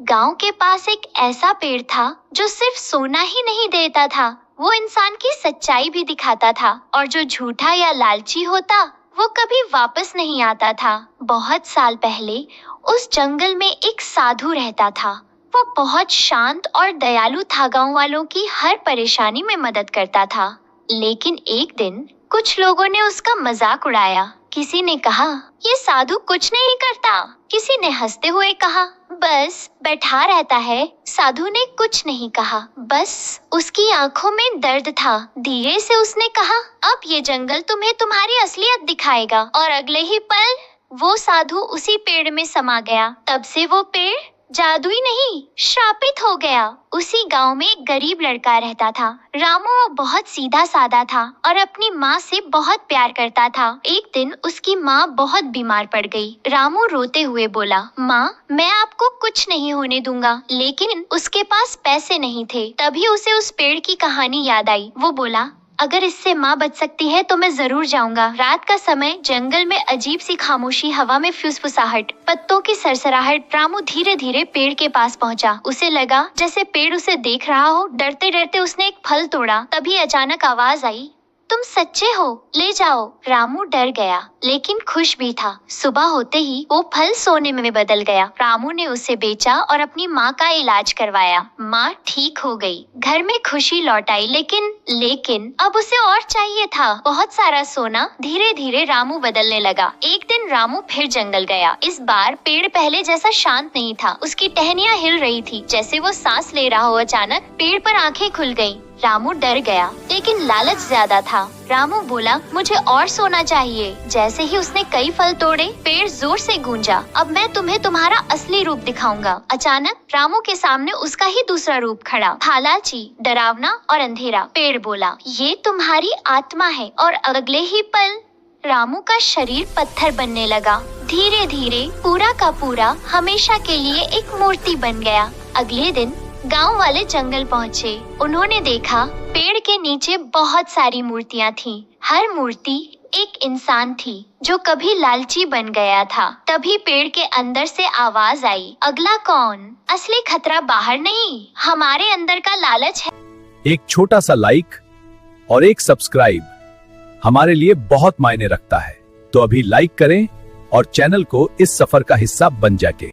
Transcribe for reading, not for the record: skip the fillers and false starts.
गांव के पास एक ऐसा पेड़ था जो सिर्फ सोना ही नहीं देता था, वो इंसान की सच्चाई भी दिखाता था। और जो झूठा या लालची होता वो कभी वापस नहीं आता था। बहुत साल पहले उस जंगल में एक साधु रहता था। वो बहुत शांत और दयालु था, गांव वालों की हर परेशानी में मदद करता था। लेकिन एक दिन कुछ लोगों ने उसका मजाक उड़ाया। किसी ने कहा, ये साधु कुछ नहीं करता। किसी ने हंसते हुए कहा, बस बैठा रहता है। साधु ने कुछ नहीं कहा, बस उसकी आंखों में दर्द था। धीरे से उसने कहा, अब ये जंगल तुम्हें तुम्हारी असलियत दिखाएगा। और अगले ही पल वो साधु उसी पेड़ में समा गया। तब से वो पेड़ जादुई नहीं, श्रापित हो गया। उसी गांव में एक गरीब लड़का रहता था, रामू। वो बहुत सीधा साधा था और अपनी माँ से बहुत प्यार करता था। एक दिन उसकी माँ बहुत बीमार पड़ गई। रामू रोते हुए बोला, माँ, मैं आपको कुछ नहीं होने दूंगा। लेकिन उसके पास पैसे नहीं थे। तभी उसे उस पेड़ की कहानी याद आई। वो बोला, अगर इससे माँ बच सकती है तो मैं जरूर जाऊंगा। रात का समय, जंगल में अजीब सी खामोशी, हवा में फुसफुसाहट, पत्तों की सरसराहट। रामू धीरे धीरे पेड़ के पास पहुंचा। उसे लगा जैसे पेड़ उसे देख रहा हो। डरते डरते उसने एक फल तोड़ा। तभी अचानक आवाज आई, तुम सच्चे हो, ले जाओ। रामू डर गया लेकिन खुश भी था। सुबह होते ही वो फल सोने में बदल गया। रामू ने उसे बेचा और अपनी माँ का इलाज करवाया। माँ ठीक हो गई, घर में खुशी लौट आई। लेकिन अब उसे और चाहिए था, बहुत सारा सोना। धीरे धीरे रामू बदलने लगा। एक दिन रामू फिर जंगल गया। इस बार पेड़ पहले जैसा शांत नहीं था। उसकी टहनियाँ हिल रही थी जैसे वो सांस ले रहा हो। अचानक पेड़ पर आंखें खुल गईं। रामू डर गया लेकिन लालच ज्यादा था। रामू बोला, मुझे और सोना चाहिए। जैसे ही उसने कई फल तोड़े, पेड़ जोर से गूंजा, अब मैं तुम्हें तुम्हारा असली रूप दिखाऊंगा। अचानक रामू के सामने उसका ही दूसरा रूप खड़ा था, लालची, डरावना और अंधेरा। पेड़ बोला, ये तुम्हारी आत्मा है। और अगले ही पल रामू का शरीर पत्थर बनने लगा। धीरे धीरे पूरा का पूरा हमेशा के लिए एक मूर्ति बन गया। अगले दिन गांव वाले जंगल पहुँचे। उन्होंने देखा पेड़ के नीचे बहुत सारी मूर्तियाँ थीं। हर मूर्ति एक इंसान थी जो कभी लालची बन गया था। तभी पेड़ के अंदर से आवाज आई, अगला कौन? असली खतरा बाहर नहीं, हमारे अंदर का लालच है। एक छोटा सा लाइक और एक सब्सक्राइब हमारे लिए बहुत मायने रखता है। तो अभी लाइक करें और चैनल को इस सफर का हिस्सा बन जाके